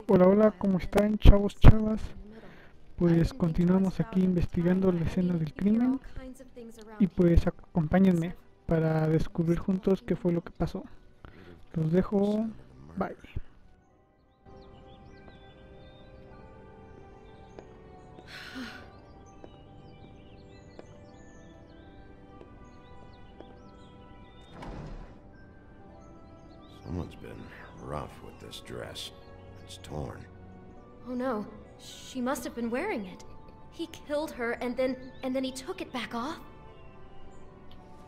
Hola, hola, ¿cómo están, chavos, chavas? Pues continuamos aquí investigando la escena del crimen y pues acompáñenme para descubrir juntos qué fue lo que pasó. Los dejo, bye. Someone's been rough with this dress. It's torn. Oh no, she must have been wearing it. He killed her and then he took it back off?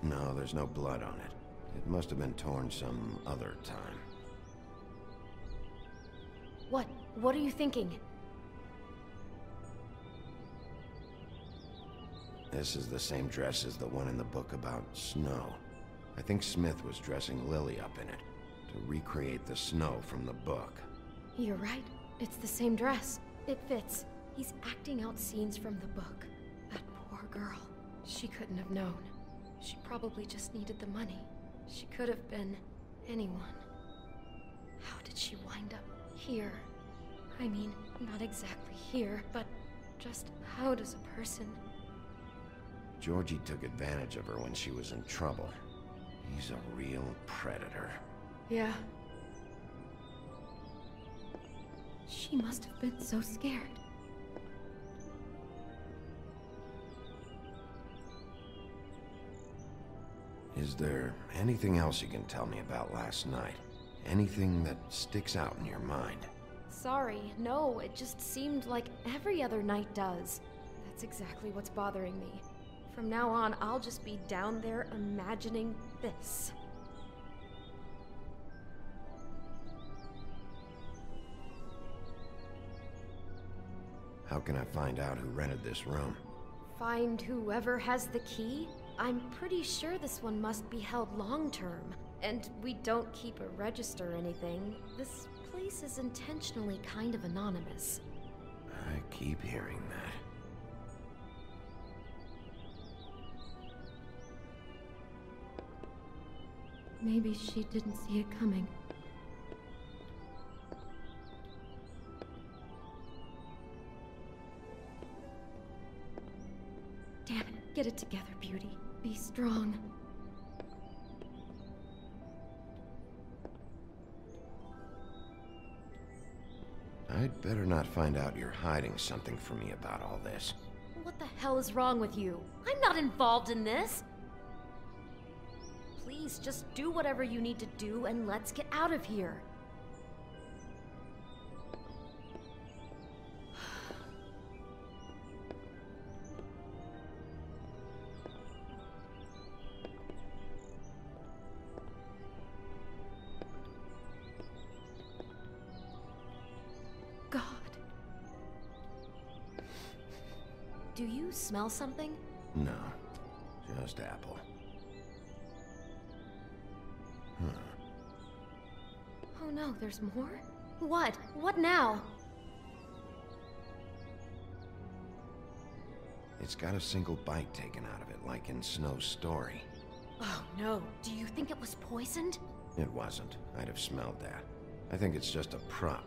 No, there's no blood on it. It must have been torn some other time. What are you thinking? This is the same dress as the one in the book about snow. I think Smith was dressing Lily up in it, to recreate the snow from the book. You're right. It's the same dress. It fits. He's acting out scenes from the book. That poor girl. She couldn't have known. She probably just needed the money. She could have been anyone. How did she wind up here? I mean, not exactly here, but just how does a person... Georgie took advantage of her when she was in trouble. He's a real predator. Yeah. She must have been so scared. Is there anything else you can tell me about last night? Anything that sticks out in your mind? Sorry, no, it just seemed like every other night does. That's exactly what's bothering me. From now on, I'll just be down there imagining this. How can I find out who rented this room? Find whoever has the key? I'm pretty sure this one must be held long-term. And we don't keep a register or anything. This place is intentionally kind of anonymous. I keep hearing that. Maybe she didn't see it coming. Damn it, get it together, Beauty. Be strong. I'd better not find out you're hiding something from me about all this. What the hell is wrong with you? I'm not involved in this! Please, just do whatever you need to do and let's get out of here. God. Do you smell something? No, just apple. Oh no, there's more? What? What now? It's got a single bite taken out of it, like in Snow's story. Oh no, do you think it was poisoned? It wasn't. I'd have smelled that. I think it's just a prop.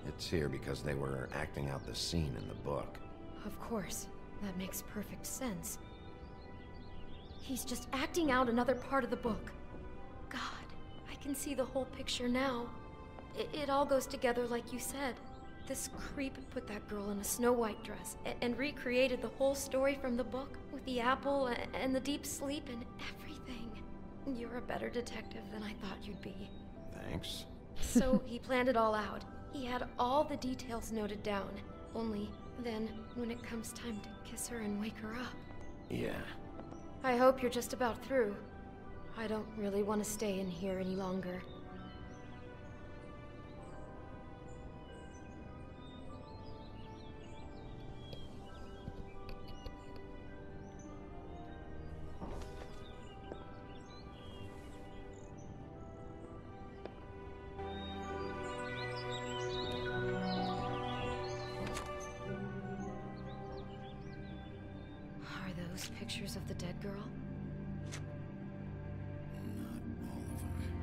It's here because they were acting out the scene in the book. Of course. That makes perfect sense. He's just acting out another part of the book. God, I can see the whole picture now. It all goes together like you said. This creep put that girl in a Snow White dress and recreated the whole story from the book with the apple and the deep sleep and everything. You're a better detective than I thought you'd be. Thanks. So he planned it all out. He had all the details noted down. Only then, when it comes time to kiss her and wake her up. Yeah. I hope you're just about through. I don't really want to stay in here any longer. Pictures of the dead girl? Not all of them.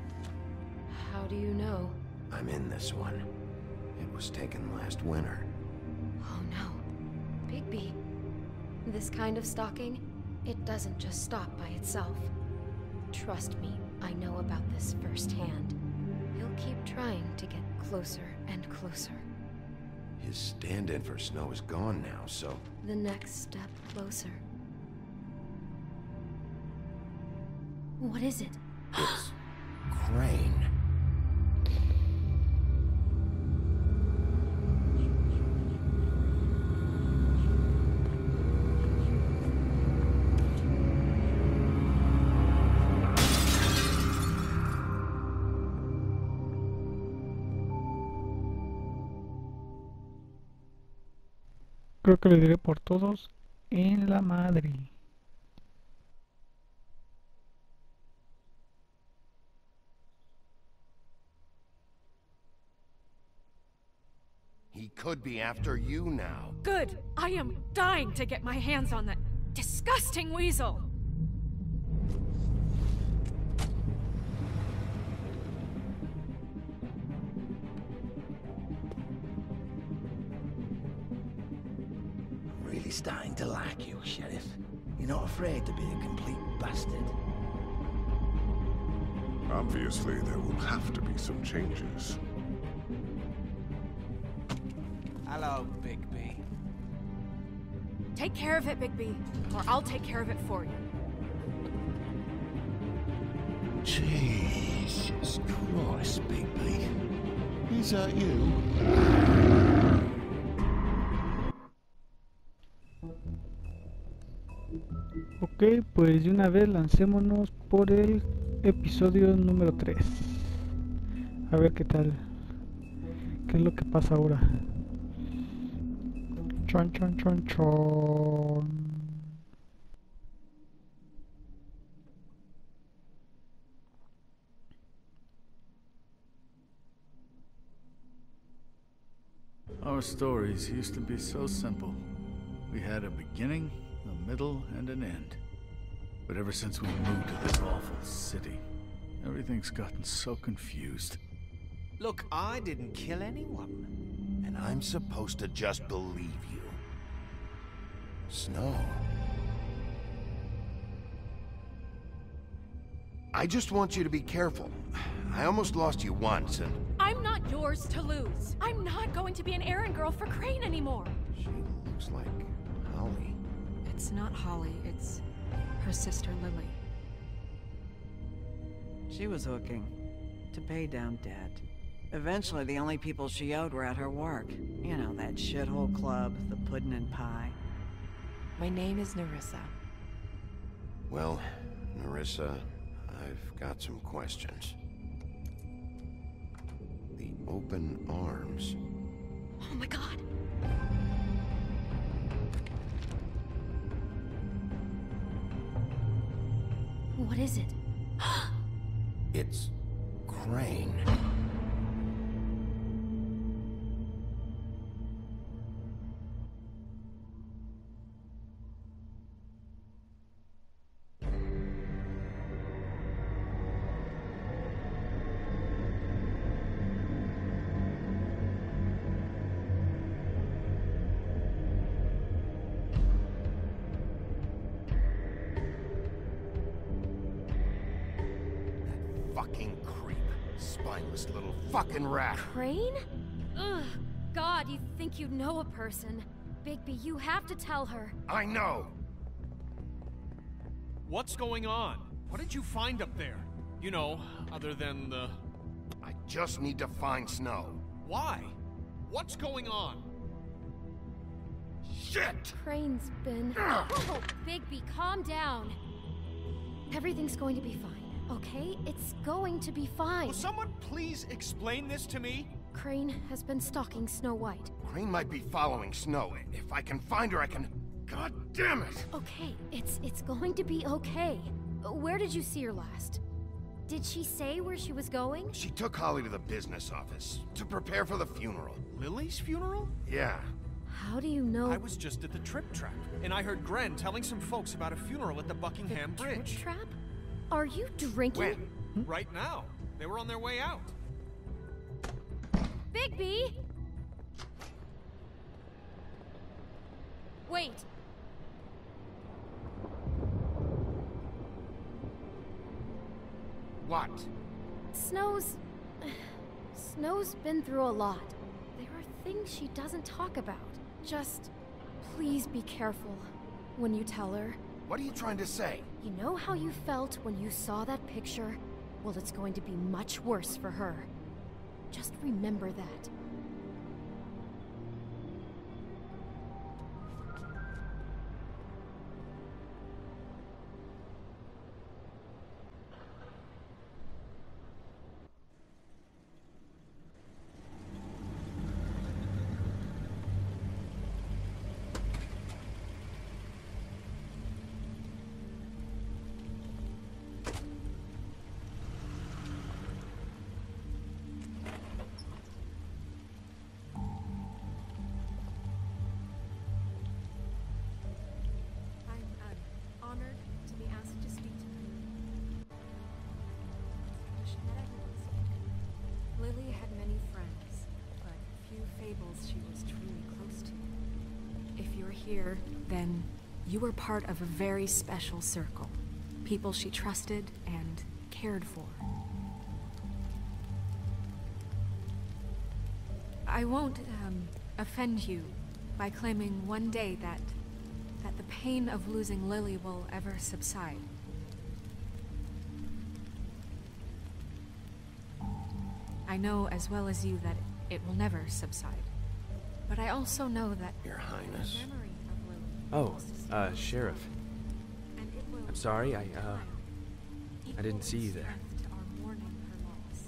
How do you know? I'm in this one. It was taken last winter. Oh no. Bigby. This kind of stalking, it doesn't just stop by itself. Trust me, I know about this firsthand. He'll keep trying to get closer and closer. His stand-in for Snow is gone now, so... The next step closer. What is it? It's... Crane. Creo que le diré por todos en la madre. He could be after you now. Good. I am dying to get my hands on that disgusting weasel. Really starting to like you, Sheriff. You're not afraid to be a complete bastard. Obviously, there will have to be some changes. Hello, Bigby. Take care of it, Bigby, or I'll take care of it for you. Jesus Christ, Bigby. Is that you? Ok, pues de una vez lancémonos por el episodio número 3. A ver qué tal. ¿Qué es lo que pasa ahora? Chon, chon, chon, chon. Our stories used to be so simple. We had a beginning, a middle, and an end. But ever since we moved to this awful city, everything's gotten so confused. Look, I didn't kill anyone. And I'm supposed to just believe you. Snow. I just want you to be careful. I almost lost you once, and... I'm not yours to lose. I'm not going to be an errand girl for Crane anymore. She looks like Holly. It's not Holly, it's her sister Lily. She was hooking to pay down debt. Eventually, the only people she owed were at her work. You know, that shithole club, the Puddin' and Pie. My name is Nerissa. Well, Nerissa, I've got some questions. The open arms. Oh my god! What is it? It's Crane. Fucking creep. Spineless little fucking rat. Crane? Ugh. God, you'd think you'd know a person. Bigby, you have to tell her. I know. What's going on? What did you find up there? You know, other than the... I just need to find Snow. Why? What's going on? Shit! Crane's been... Oh, Bigby, calm down. Everything's going to be fine. Okay? It's going to be fine. Will someone please explain this to me? Crane has been stalking Snow White. Crane might be following Snow. If I can find her, I can... God damn it! Okay, it's going to be okay. Where did you see her last? Did she say where she was going? She took Holly to the business office to prepare for the funeral. Lily's funeral? Yeah. How do you know? I was just at the Trip Trap, and I heard Gren telling some folks about a funeral at the Buckingham Bridge. Trip Trap? Are you drinking? When? Right now. They were on their way out. Bigby! Wait! What? Snow's been through a lot. There are things she doesn't talk about. Just, please be careful when you tell her. What are you trying to say? You know how you felt when you saw that picture? Well, it's going to be much worse for her. Just remember that. Lily had many friends, but few fables she was truly close to. If you're here, then you were part of a very special circle. People she trusted and cared for. I won't, offend you by claiming one day that the pain of losing Lily will ever subside. I know as well as you that it will never subside. But I also know that Your Highness. the memory of Lily Oh, Sheriff. and it will I'm sorry, I didn't see you equal there. strength to our mourning her loss.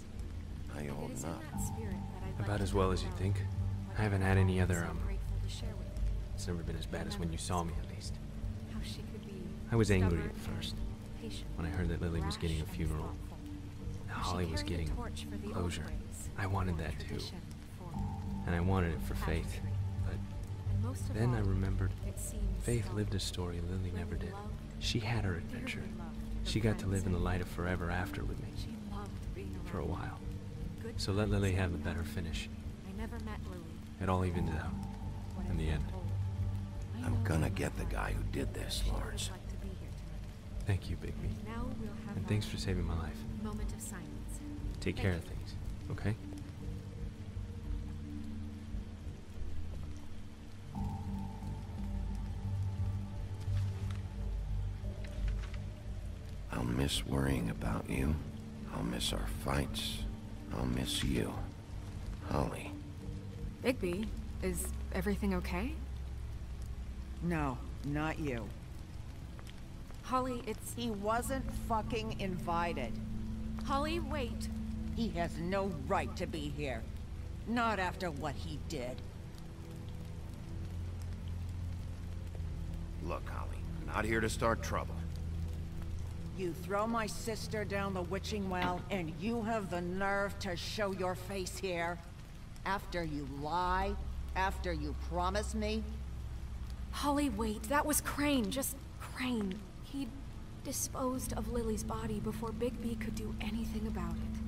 How you It holding is in up? that spirit that I'd like About to as well talk as you about think. what I haven't had any I'm other, so grateful to share with you. It's never been as bad as when you saw me, at least. How she could be I was angry stubborn at first, and patient, when I heard that Lily was getting a rash and funeral. thoughtful. Now How she Holly was carried a getting torch for the old closure. ways, I wanted for that too. tradition, for And I wanted it for Faith. pageantry. But And most of then I all, remembered it seems Faith Stalker. lived a story Lily never did. loved, She had her adventure. dearly loved her She got to friends live in the and light of forever after with me. She loved being For a around while. good So let times Lily have and the better bad. finish. I never met Lily. It all evens out. What In I the felt end. whole. I I'm know gonna you get the are. guy who did this, She would Lawrence. like to be here tonight. Thank you, Bigby. Now we'll have And thanks for saving my life. a moment of silence. Take Thank care you. of things, okay? I'll miss worrying about you. I'll miss our fights. I'll miss you. Holly. Bigby, is everything okay? No, not you. Holly, it's... He wasn't fucking invited. Holly, wait. He has no right to be here. Not after what he did. Look, Holly, I'm not here to start trouble. You throw my sister down the witching well, and you have the nerve to show your face here? After you lie? After you promise me? Holly, wait. That was Crane. Just Crane. He disposed of Lily's body before Bigby could do anything about it.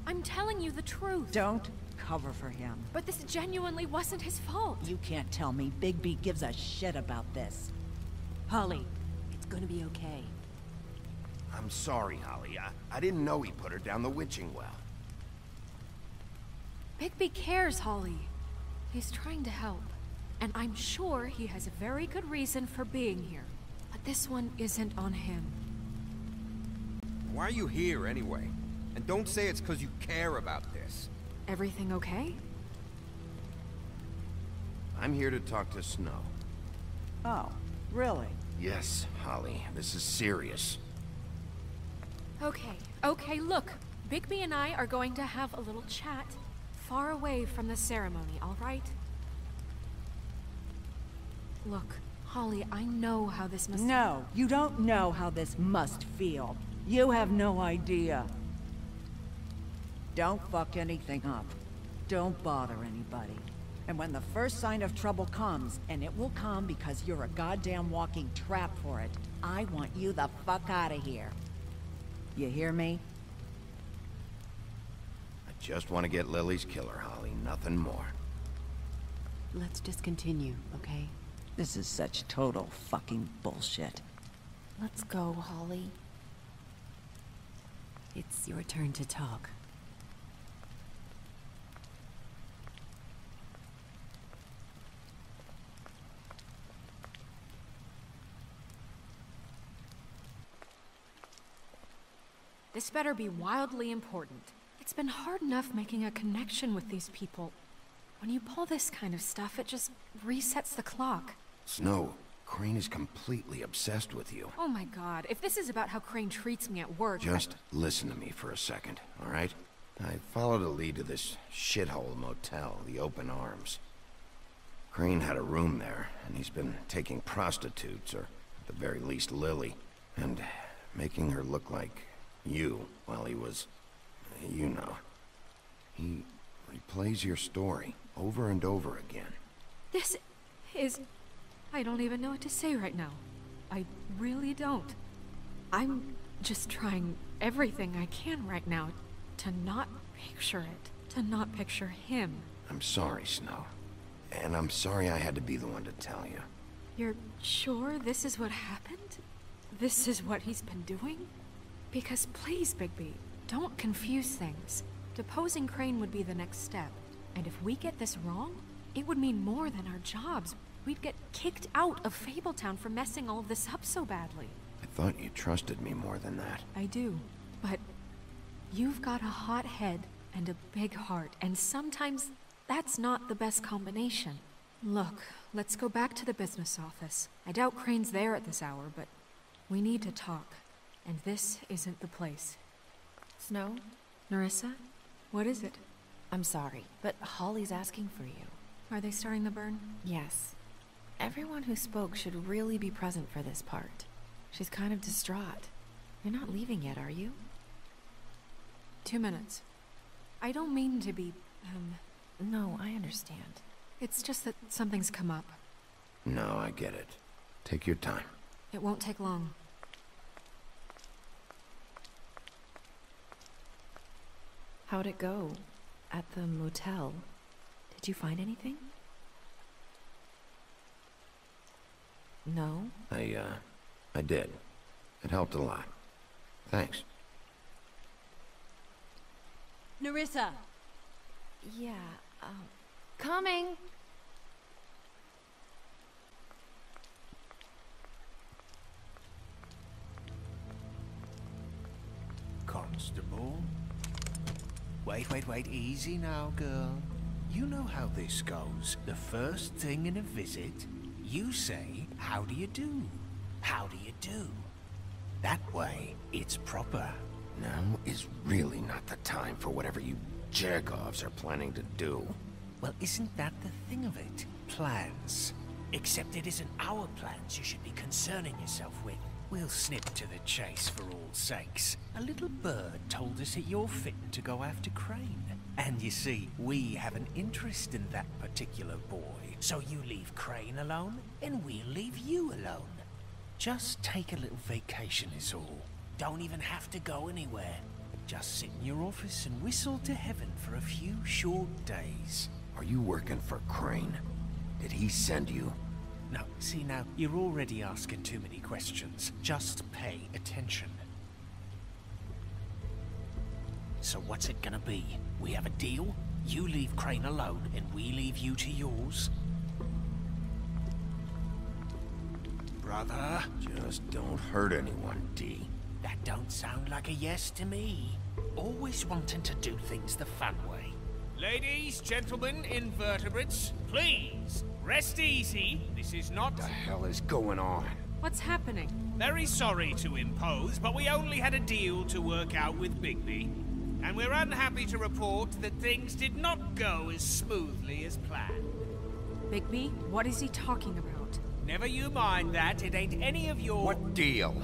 I'm telling you the truth. Don't cover for him. But this genuinely wasn't his fault. You can't tell me Bigby gives a shit about this. Holly, it's gonna be okay. I'm sorry, Holly. I didn't know he put her down the witching well. Bigby cares, Holly. He's trying to help. And I'm sure he has a very good reason for being here. But this one isn't on him. Why are you here anyway? And don't say it's because you care about this. Everything okay? I'm here to talk to Snow. Oh, really? Yes, Holly, this is serious. Okay, look. Bigby and I are going to have a little chat far away from the ceremony, all right? Look, Holly, I know how this must... No, you don't know how this must feel. You have no idea. Don't fuck anything up. Don't bother anybody. And when the first sign of trouble comes, and it will come because you're a goddamn walking trap for it, I want you the fuck out of here. You hear me? I just want to get Lily's killer, Holly, nothing more. Let's just continue, okay? This is such total fucking bullshit. Let's go, Holly. It's your turn to talk. This better be wildly important. It's been hard enough making a connection with these people. When you pull this kind of stuff, it just resets the clock. Snow, Crane is completely obsessed with you. Oh my god, if this is about how Crane treats me at work... Just listen to me for a second, all right? I followed a lead to this shithole motel, the Open Arms. Crane had a room there, and he's been taking prostitutes, or at the very least Lily, and making her look like you while he was... you know. He replays your story over and over again. This is... I don't even know what to say right now. I really don't. I'm just trying everything I can right now to not picture it. To not picture him. I'm sorry, Snow. And I'm sorry I had to be the one to tell you. You're sure this is what happened? This is what he's been doing? Because please, Bigby, don't confuse things. Deposing Crane would be the next step. And if we get this wrong, it would mean more than our jobs. We'd get kicked out of Fabletown for messing all of this up so badly. I thought you trusted me more than that. I do, but you've got a hot head and a big heart, and sometimes that's not the best combination. Look, let's go back to the business office. I doubt Crane's there at this hour, but we need to talk, and this isn't the place. Snow? Nerissa? What is it? I'm sorry, but Holly's asking for you. Are they starting the burn? Yes. Everyone who spoke should really be present for this part. She's kind of distraught. You're not leaving yet, are you? 2 minutes. I don't mean to be, No, I understand. It's just that something's come up. No, I get it. Take your time. It won't take long. How'd it go? At the motel? Did you find anything? No? I did. It helped a lot. Thanks. Nerissa! Yeah, coming! Constable? Wait, easy now, girl. You know how this goes. The first thing in a visit, you say, how do you do? How do you do? That way, it's proper. Now is really not the time for whatever you jerk-offs are planning to do. Well, isn't that the thing of it? Plans. Except it isn't our plans you should be concerning yourself with. We'll snip to the chase for all sakes. A little bird told us that you're fit to go after Crane. And you see, we have an interest in that particular boy. So you leave Crane alone, and we'll leave you alone. Just take a little vacation is all. Don't even have to go anywhere. Just sit in your office and whistle to heaven for a few short days. Are you working for Crane? Did he send you? No, see now, you're already asking too many questions. Just pay attention. So what's it gonna be? We have a deal? You leave Crane alone, and we leave you to yours? Brother? Just don't hurt anyone, D. That don't sound like a yes to me. Always wanting to do things the fun way. Ladies, gentlemen, invertebrates, please, rest easy. This is not... What the hell is going on? What's happening? Very sorry to impose, but we only had a deal to work out with Bigby. And we're unhappy to report that things did not go as smoothly as planned. Bigby, what is he talking about? Never you mind that, it ain't any of your... What deal?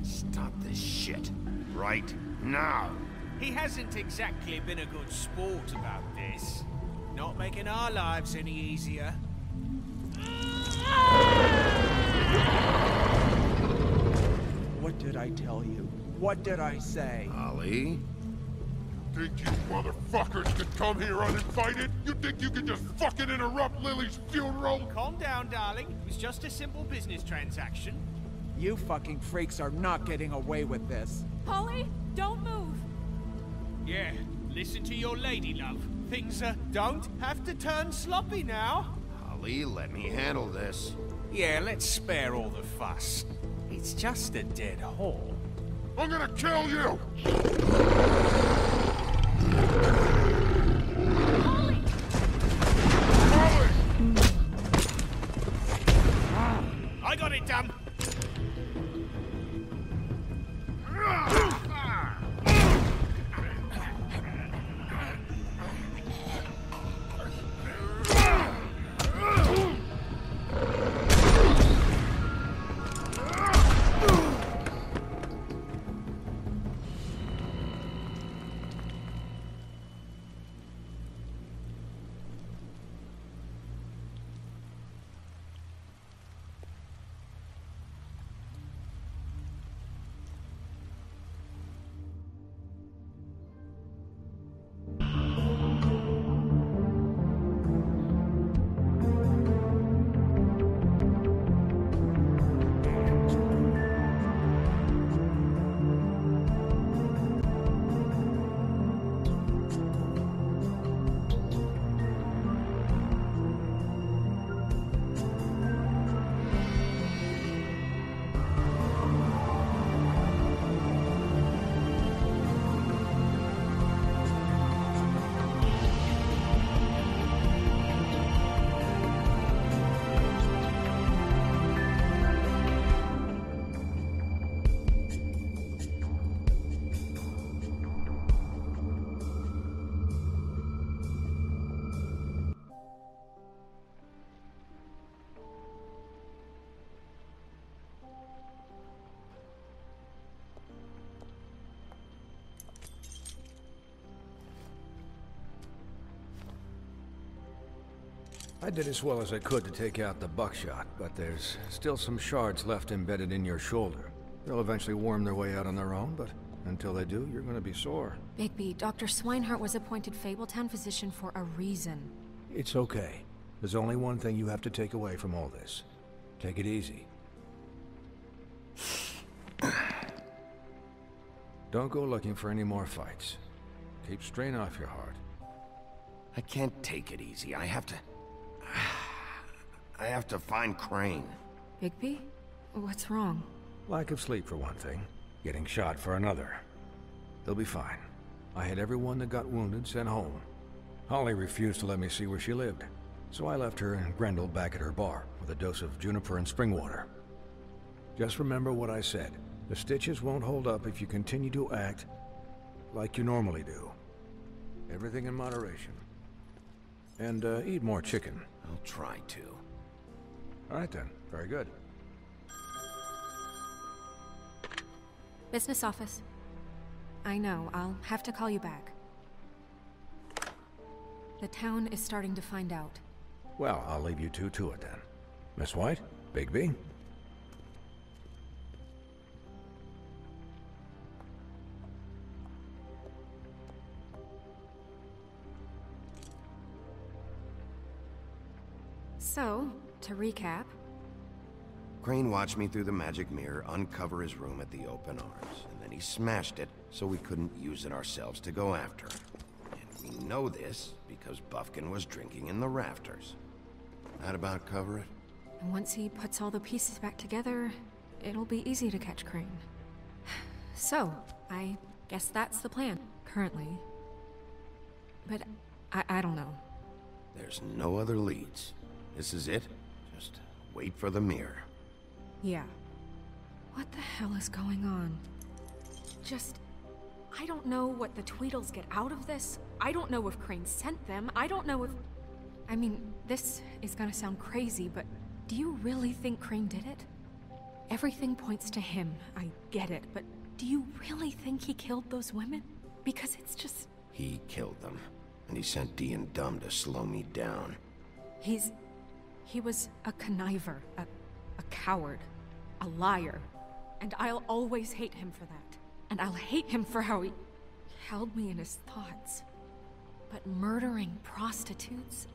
Stop this shit. Right now. He hasn't exactly been a good sport about this. Not making our lives any easier. What did I tell you? What did I say? Ollie? Think you motherfucker. fuckers could come here uninvited? You think you could just fucking interrupt Lily's funeral? Calm down, darling. It was just a simple business transaction. You fucking freaks are not getting away with this. Polly, don't move. Yeah, listen to your lady, love. Things don't have to turn sloppy now. Holly, let me handle this. Yeah, let's spare all the fuss. It's just a dead hole. I'm gonna kill you! Polly! I got it done. I did as well as I could to take out the buckshot, but there's still some shards left embedded in your shoulder. They'll eventually worm their way out on their own, but until they do, you're gonna be sore. Bigby, Dr. Swinehart was appointed Fabletown physician for a reason. It's okay. There's only one thing you have to take away from all this. Take it easy. Don't go looking for any more fights. Keep strain off your heart. I can't take it easy. I have to find Crane. Bigby? What's wrong? Lack of sleep for one thing. Getting shot for another. He'll be fine. I had everyone that got wounded sent home. Holly refused to let me see where she lived, so I left her and Grendel back at her bar with a dose of juniper and spring water. Just remember what I said. The stitches won't hold up if you continue to act like you normally do. Everything in moderation. And eat more chicken. I'll try to. All right then. Very good. Business office. I know, I'll have to call you back. The town is starting to find out. Well, I'll leave you two to it then. Miss White? Bigby? So, to recap... Crane watched me through the magic mirror uncover his room at the open arms, and then he smashed it so we couldn't use it ourselves to go after him. And we know this because Buffkin was drinking in the rafters. That about cover it? And once he puts all the pieces back together, it'll be easy to catch Crane. So, I guess that's the plan, currently. But I don't know. There's no other leads. This is it. Just wait for the mirror. Yeah. What the hell is going on? I don't know what the Tweedles get out of this. I don't know if Crane sent them. I don't know if... I mean, this is gonna sound crazy, but do you really think Crane did it? Everything points to him, I get it, but do you really think he killed those women? Because it's just... He killed them, and he sent D and Dumb to slow me down. He was a conniver, a coward, a liar, and I'll always hate him for that. And I'll hate him for how he held me in his thoughts. But murdering prostitutes?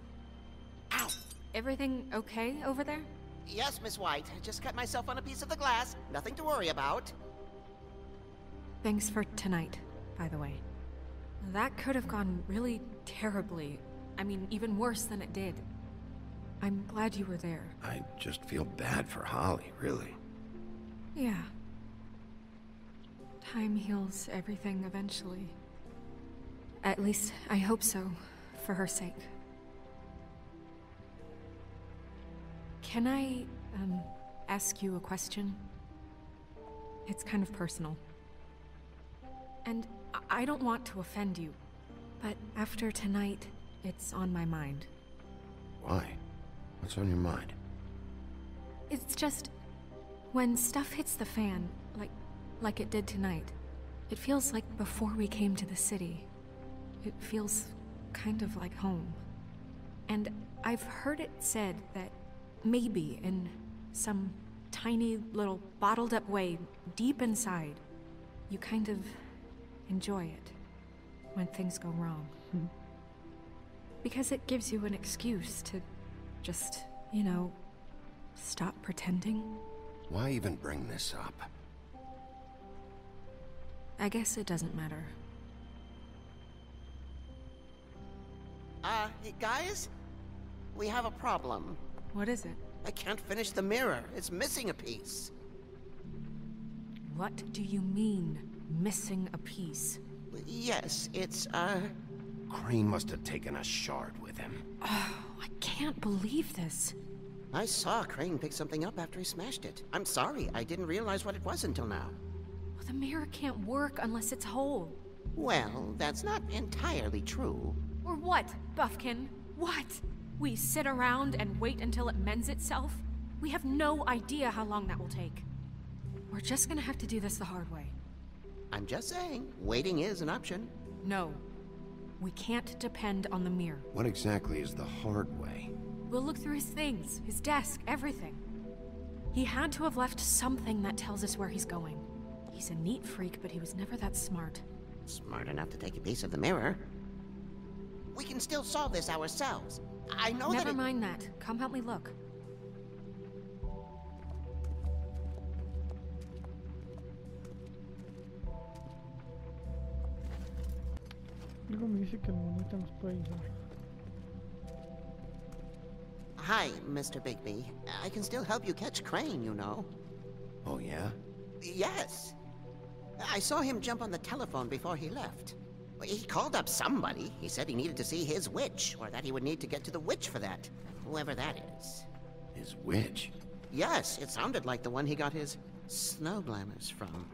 Ow! Everything okay over there? Yes, Miss White. I just cut myself on a piece of the glass. Nothing to worry about. Thanks for tonight, by the way. That could have gone really terribly. I mean, even worse than it did. I'm glad you were there. I just feel bad for Holly, really. Yeah. Time heals everything eventually. At least, I hope so, for her sake. Can I, ask you a question? It's kind of personal. And I don't want to offend you, but after tonight, it's on my mind. Why? What's on your mind? It's just, when stuff hits the fan, like it did tonight, it feels like before we came to the city. It feels kind of like home. And I've heard it said that maybe in some tiny little bottled up way deep inside, you kind of enjoy it when things go wrong. Because it gives you an excuse to just, you know, stop pretending. Why even bring this up? I guess it doesn't matter. Hey guys? We have a problem. What is it? I can't finish the mirror. It's missing a piece. What do you mean, missing a piece? Yes, it's, Crane must have taken a shard with him. Oh, I can't believe this. I saw Crane pick something up after he smashed it. I'm sorry, I didn't realize what it was until now. Well, the mirror can't work unless it's whole. Well, that's not entirely true. Or what, Buffkin? What? We sit around and wait until it mends itself? We have no idea how long that will take. We're just gonna have to do this the hard way. I'm just saying, waiting is an option. No. We can't depend on the mirror. What exactly is the hard way? We'll look through his things, his desk, everything. He had to have left something that tells us where he's going. He's a neat freak, but he was never that smart. Smart enough to take a piece of the mirror. We can still solve this ourselves. I know that. Never mind that. Come help me look. Algo me dice que el monito nos puede ayudar. Hi, Mr. Bigby. I can still help you catch Crane, you know. Oh, yeah? Yes. I saw him jump on the telephone before he left. He called up somebody. He said he needed to see his witch, or that he would need to get to the witch for that. Whoever that is. His witch? Yes, it sounded like the one he got his snow glamours from.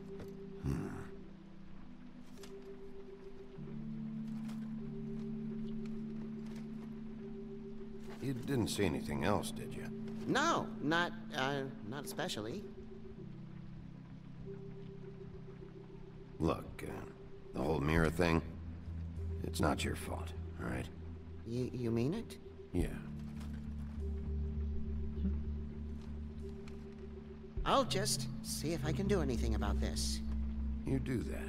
You didn't see anything else, did you? No, not especially. Look, the whole mirror thing, it's not your fault, all right? You mean it? Yeah. I'll just see if I can do anything about this. You do that.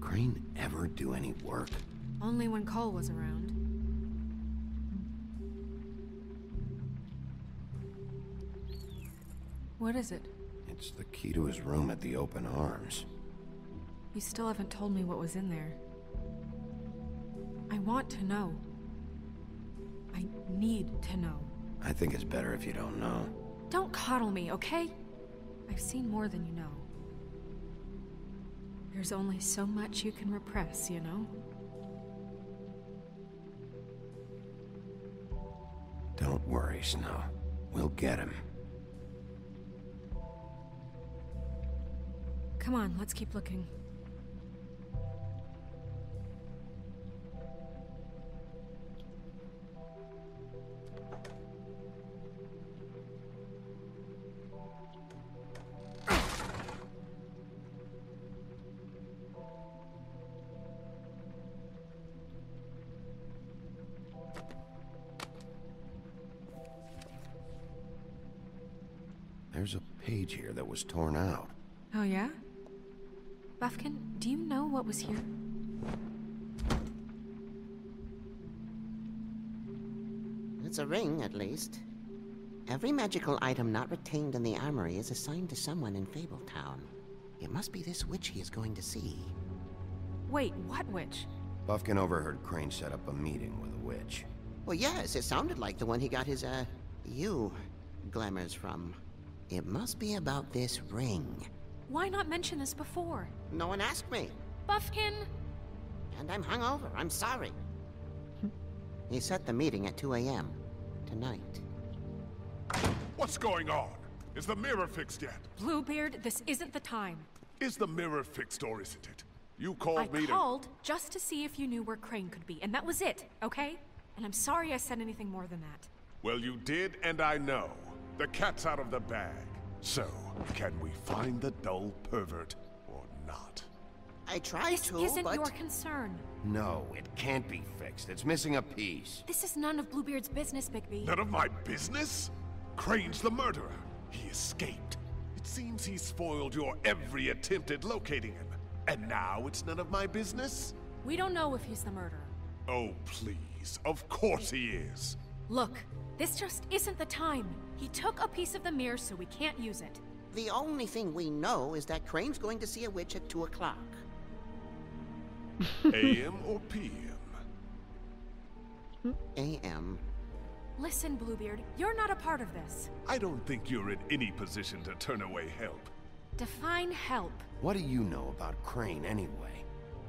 Crane ever do any work? Only when Cole was around. What is it? It's the key to his room at the Open Arms. You still haven't told me what was in there. I want to know. I need to know. I think it's better if you don't know. Don't coddle me, okay? I've seen more than you know. There's only so much you can repress, you know? Don't worry, Snow. We'll get him. Come on, let's keep looking. There's a page here that was torn out. Oh yeah? Buffkin, do you know what was here? It's a ring, at least. Every magical item not retained in the armory is assigned to someone in Fabletown. It must be this witch he is going to see. Wait, what witch? Buffkin overheard Crane set up a meeting with a witch. Well, yes, it sounded like the one he got his, glamours from. It must be about this ring. Why not mention this before? No one asked me. Buffkin! And I'm hungover. I'm sorry. He set the meeting at 2 a.m. tonight. What's going on? Is the mirror fixed yet? Bluebeard, this isn't the time. Is the mirror fixed or isn't it? You called me I called just to see if you knew where Crane could be, and that was it, okay? And I'm sorry I said anything more than that. Well, you did, and I know. The cat's out of the bag. So, can we find the dull pervert or not? I tried to, This isn't but... your concern. No, it can't be fixed. It's missing a piece. This is none of Bluebeard's business, Bigby. None of my business? Crane's the murderer. He escaped. It seems he spoiled your every attempt at locating him. And now it's none of my business? We don't know if he's the murderer. Oh, please. Of course he is. Look, this just isn't the time. He took a piece of the mirror, so we can't use it. The only thing we know is that Crane's going to see a witch at 2 o'clock. AM or PM? AM. Listen, Bluebeard, you're not a part of this. I don't think you're in any position to turn away help. Define help. What do you know about Crane, anyway?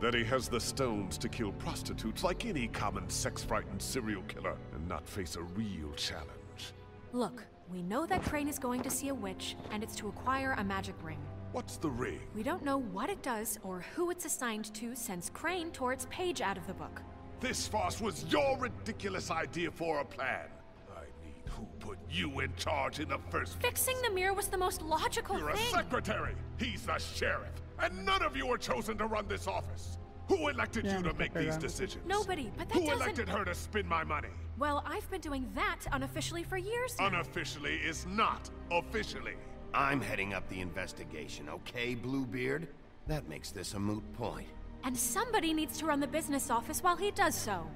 That he has the stones to kill prostitutes like any common sex-frightened serial killer and not face a real challenge. Look, we know that Crane is going to see a witch, and it's to acquire a magic ring. What's the ring? We don't know what it does or who it's assigned to since Crane tore its page out of the book. This farce was your ridiculous idea for a plan. I mean, who put you in charge in the first place? Fixing the mirror was the most logical You're thing. a secretary. He's the sheriff. And none of you were chosen to run this office. Who elected you to make these decisions? Nobody, but that Who doesn't... elected her to spend my money? Well, I've been doing that unofficially for years now. Unofficially is not officially. I'm heading up the investigation, okay, Bluebeard? That makes this a moot point. And somebody needs to run the business office while he does so.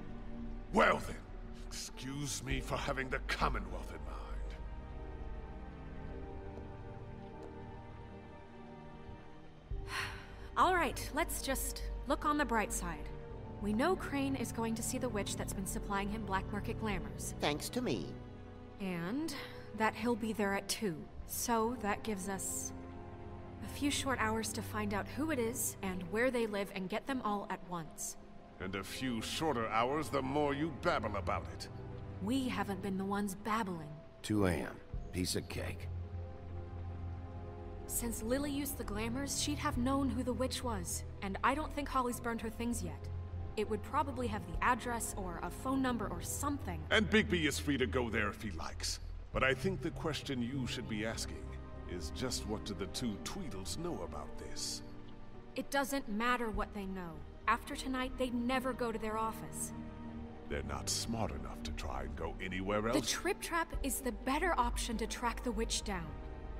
Well then, excuse me for having the Commonwealth in mind. All right, let's just look on the bright side. We know Crane is going to see the witch that's been supplying him black market glamours. Thanks to me. And that he'll be there at 2. So that gives us a few short hours to find out who it is and where they live and get them all at once. And a few shorter hours the more you babble about it. We haven't been the ones babbling. 2 a.m. Piece of cake. Since Lily used the glamours, she'd have known who the witch was. And I don't think Holly's burned her things yet. It would probably have the address or a phone number or something. And Bigby is free to go there if he likes. But I think the question you should be asking is just what do the two Tweedles know about this? It doesn't matter what they know. After tonight, they'd never go to their office. They're not smart enough to try and go anywhere else. The Trip Trap is the better option to track the witch down.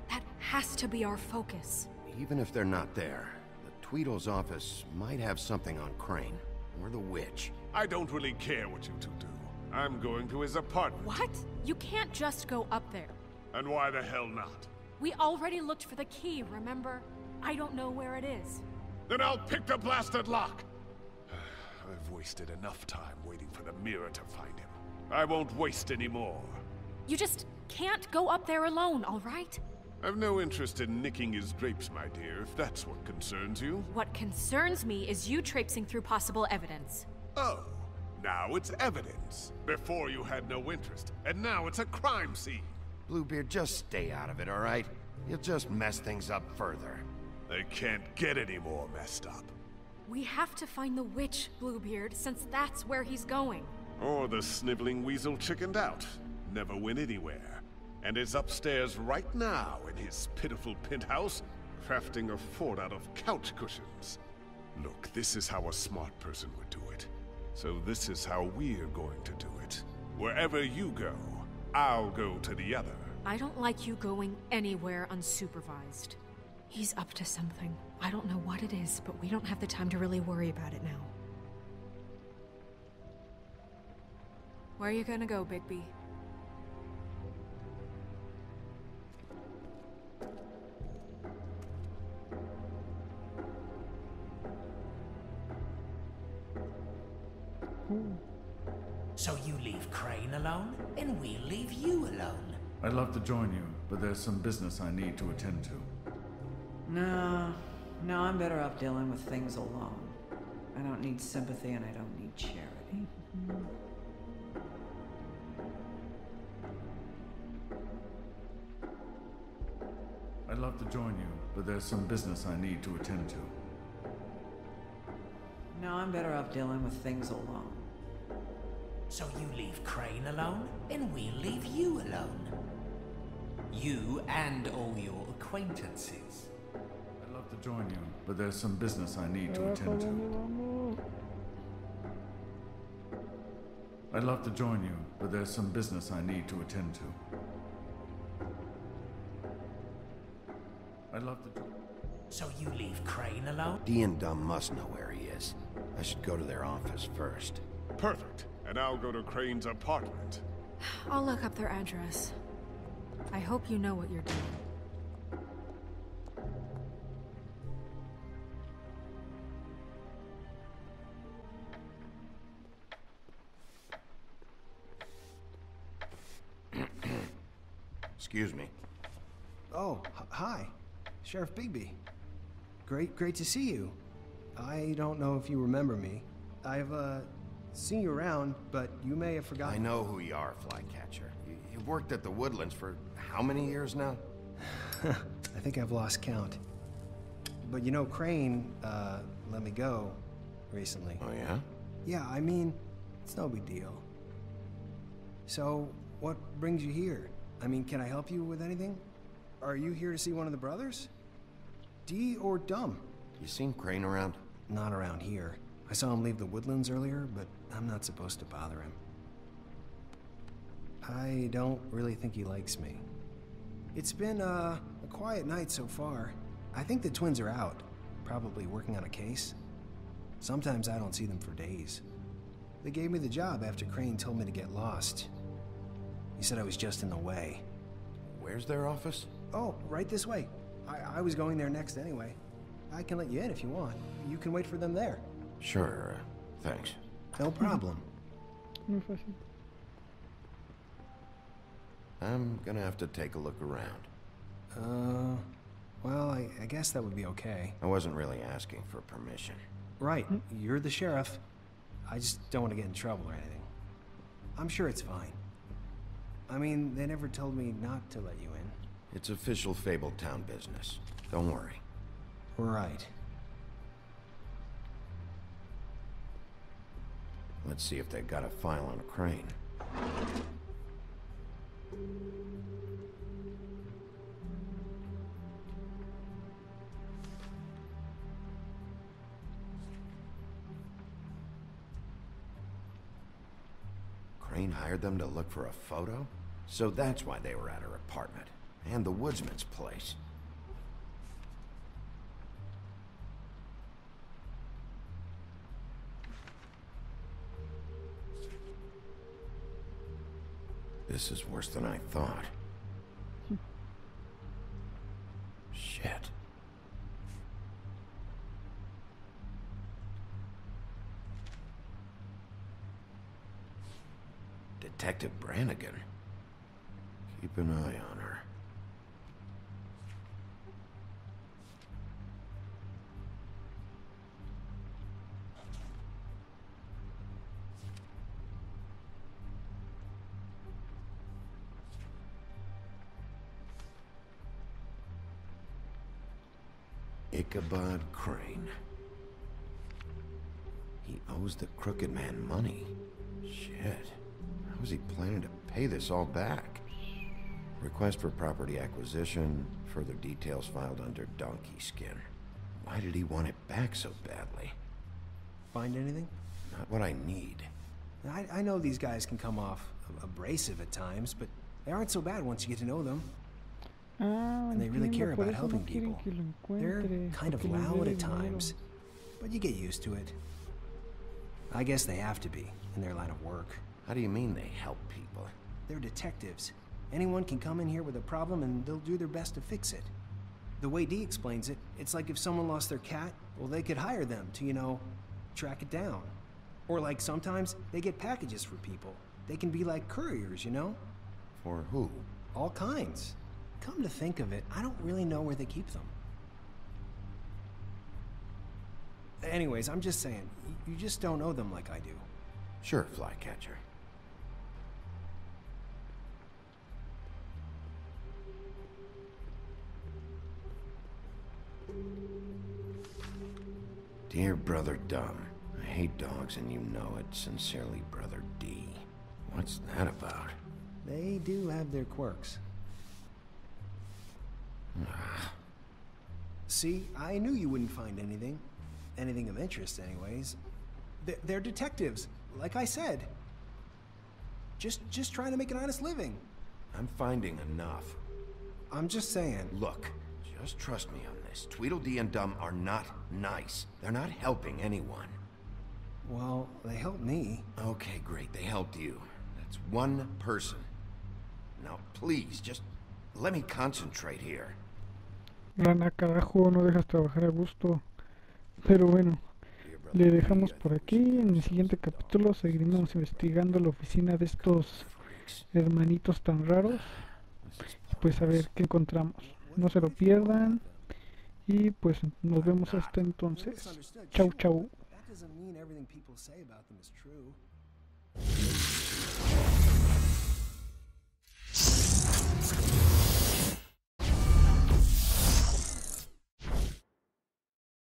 That has to be our focus. Even if they're not there, the Tweedle's office might have something on Crane, or the witch. I don't really care what you two do. I'm going to his apartment. What? You can't just go up there. And why the hell not? We already looked for the key, remember? I don't know where it is. Then I'll pick the blasted lock! I've wasted enough time waiting for the mirror to find him. I won't waste any more. You just can't go up there alone, all right? I've no interest in nicking his drapes, my dear, if that's what concerns you. What concerns me is you traipsing through possible evidence. Oh, now it's evidence. Before you had no interest, and now it's a crime scene. Bluebeard, just stay out of it, all right? You'll just mess things up further. They can't get any more messed up. We have to find the witch, Bluebeard, since that's where he's going. Or the sniveling weasel chickened out. Never went anywhere. And is upstairs right now in his pitiful penthouse, crafting a fort out of couch cushions. Look, this is how a smart person would do it. So this is how we're going to do it. Wherever you go, I'll go to the other. I don't like you going anywhere unsupervised. He's up to something. I don't know what it is, but we don't have the time to really worry about it now. Where are you gonna go, Bigby? So you leave Crane alone, and we'll leave you alone. I'd love to join you, but there's some business I need to attend to. No, I'm better off dealing with things alone. I don't need sympathy and I don't need charity. I'd love to join you, but there's some business I need to attend to. No, I'm better off dealing with things alone. So you leave Crane alone, and we'll leave you alone. You and all your acquaintances. I'd love to join you, but there's some business I need to attend to. I'd love to join you, but there's some business I need to attend to. I'd love to. So you leave Crane alone? Dee and Dumb must know where he is. I should go to their office first. Perfect. And I'll go to Crane's apartment. I'll look up their address. I hope you know what you're doing. Excuse me. Oh, hi. Sheriff Bigby. Great to see you. I don't know if you remember me. I've, seen you around, but you may have forgotten. I know who you are, Flycatcher. You've worked at the Woodlands for how many years now? I think I've lost count. But you know, Crane, let me go recently. Oh, yeah? Yeah, I mean, it's no big deal. So, what brings you here? I mean, can I help you with anything? Are you here to see one of the brothers? Dee or Dumb? You seen Crane around? Not around here. I saw him leave the Woodlands earlier, but I'm not supposed to bother him. I don't really think he likes me. It's been, a quiet night so far. I think the twins are out, probably working on a case. Sometimes I don't see them for days. They gave me the job after Crane told me to get lost. He said I was just in the way. Where's their office? Oh, right this way. I was going there next anyway. I can let you in if you want. You can wait for them there. Sure, thanks. No problem. I'm gonna have to take a look around. Well, I guess that would be okay. I wasn't really asking for permission. Right, you're the sheriff. I just don't want to get in trouble or anything. I'm sure it's fine. I mean, they never told me not to let you in. It's official Fabletown business. Don't worry. Right. Let's see if they've got a file on Crane. Crane hired them to look for a photo? So that's why they were at her apartment. And the woodsman's place. This is worse than I thought. Shit. Detective Brannigan. Keep an eye on her. Ichabod Crane. He owes the crooked man money. Shit. How is he planning to pay this all back? Request for property acquisition. Further details filed under donkey skin. Why did he want it back so badly? Find anything? Not what I need. I know these guys can come off abrasive at times, but they aren't so bad once you get to know them. And they really care about helping people. They're kind of loud at times, but you get used to it. I guess they have to be, in their line of work. How do you mean they help people? They're detectives. Anyone can come in here with a problem and they'll do their best to fix it. The way Dee explains it, it's like if someone lost their cat, well, they could hire them to, you know, track it down. Or like sometimes they get packages for people. They can be like couriers, you know? For who? All kinds. Come to think of it, I don't really know where they keep them. Anyways, I'm just saying, you just don't know them like I do. Sure, Flycatcher. Dear Brother Dumb, I hate dogs and you know it. Sincerely, Brother D. What's that about? They do have their quirks. See, I knew you wouldn't find anything. Anything of interest, anyways. They're detectives, like I said. Just trying to make an honest living. I'm finding enough. I'm just saying. Look, just trust me on this. Tweedledee and Dumb are not nice. They're not helping anyone. Well, they helped me. Okay, great. They helped you. That's one person. Now, please, just let me concentrate here. Rana, carajo, no dejas trabajar a gusto. Pero bueno, le dejamos por aquí. En el siguiente capítulo seguiremos investigando la oficina de estos hermanitos tan raros. Pues a ver qué encontramos. No se lo pierdan. Y pues nos vemos hasta entonces. Chau, chau. That doesn't mean everything people say about them is true.